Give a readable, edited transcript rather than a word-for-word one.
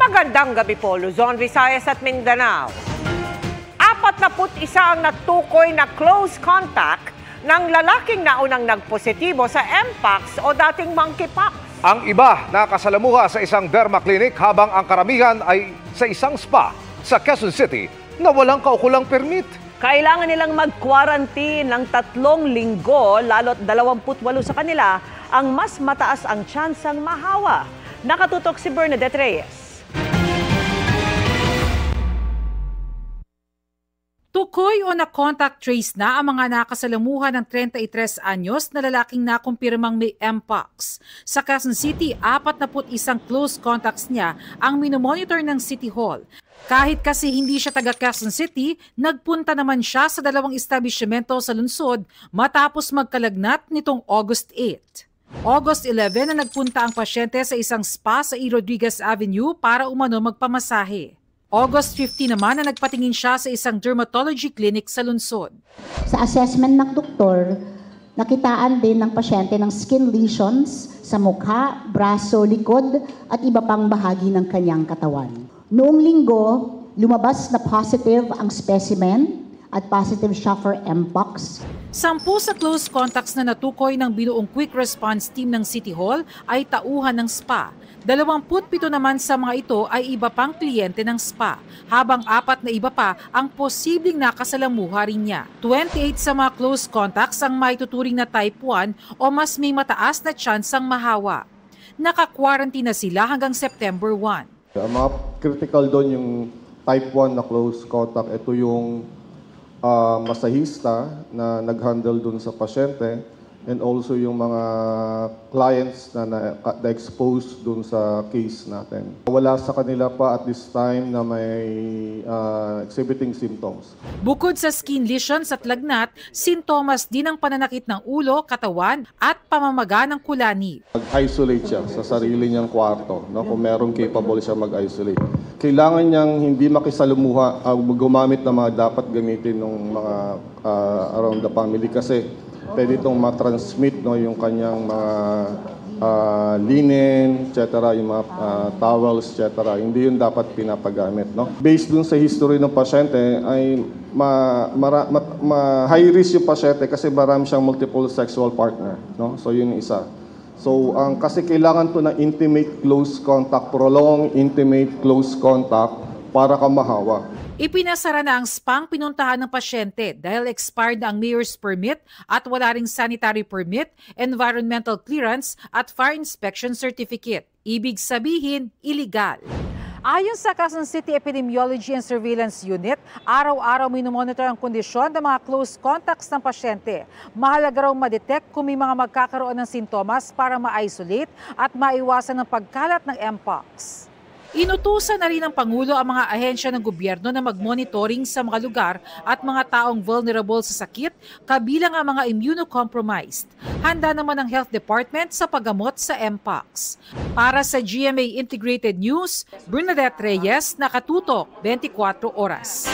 Magandang gabi po, Luzon, Visayas at Mindanao. 41 ang natukoy na close contact ng lalaking naunang nagpositibo sa Mpox o dating monkeypox. Ang iba nakasalamuha sa isang derma clinic habang ang karamihan ay sa isang spa sa Quezon City na walang kaukulang permit. Kailangan nilang mag-quarantine ng 3 linggo, lalo't 28 sa kanila ang mas mataas ang tsansang mahawa. Nakatutok si Bernadette Reyes. Tukoy o na-contact trace na ang mga nakasalamuha ng 33 anyos na lalaking nakumpirmang may Mpox. Sa Quezon City, 41 close contacts niya ang minomonitor ng City Hall. Kahit kasi hindi siya taga Quezon City, nagpunta naman siya sa 2 establishmento sa lungsod matapos magkalagnat nitong August 8. August 11 na nagpunta ang pasyente sa isang spa sa E. Rodriguez Avenue para umano magpamasahe. August 15 naman na nagpatingin siya sa isang dermatology clinic sa lungsod. Sa assessment ng doktor, nakitaan din ng pasyente ng skin lesions sa mukha, braso, likod at iba pang bahagi ng kanyang katawan. Noong linggo, lumabas na positive ang specimen at positive siya for Mpox. 10 sa close contacts na natukoy ng binuong quick response team ng City Hall ay tauhan ng spa. 27 naman sa mga ito ay iba pang kliyente ng spa, habang 4 na iba pa ang posibleng nakasalamuha rin niya. 28 sa mga close contacts ang maituturing na type 1 o mas may mataas na tsansang mahawa. Naka-quarantine na sila hanggang September 1. Ang mga critical doon yung type 1 na close contact. Ito yung masahista na nag-handle doon sa pasyente. And also yung mga clients na na-expose dun sa case natin. Wala sa kanila pa at this time na may exhibiting symptoms. Bukod sa skin lesions at lagnat, sintomas din ang pananakit ng ulo, katawan at pamamaga ng kulani. Mag-isolate siya sa sarili niyang kwarto, no? Kung merong capable siya mag-isolate. Kailangan niyang hindi makisalamuha, gumamit ng mga dapat gamitin ng mga around the family kasi pwede itong matransmit, no, yung kanyang mga linen, etc., yung mga towels, etc. Hindi yun dapat pinapagamit. No? Based dun sa history ng pasyente, ay high risk yung pasyente kasi marami siyang multiple sexual partner. No? So yun yung isa. So kasi kailangan to na intimate close contact, prolonged intimate close contact para ka mahawa. Ipinasara na ang spang pinuntahan ng pasyente dahil expired na ang mayor's permit at wala ring sanitary permit, environmental clearance at fire inspection certificate. Ibig sabihin, illegal. Ayon sa Quezon City Epidemiology and Surveillance Unit, araw-araw minomonitor ang kondisyon ng mga close contacts ng pasyente. Mahalaga raw ma-detect kung may mga magkakaroon ng sintomas para ma-isolate at maiwasan ang pagkalat ng Mpox. Inutusan na rin ng Pangulo ang mga ahensya ng gobyerno na mag-monitoring sa mga lugar at mga taong vulnerable sa sakit, kabilang ang mga immunocompromised. Handa naman ang Health Department sa paggamot sa Mpox. Para sa GMA Integrated News, Bernadette Reyes, nakatutok 24 oras.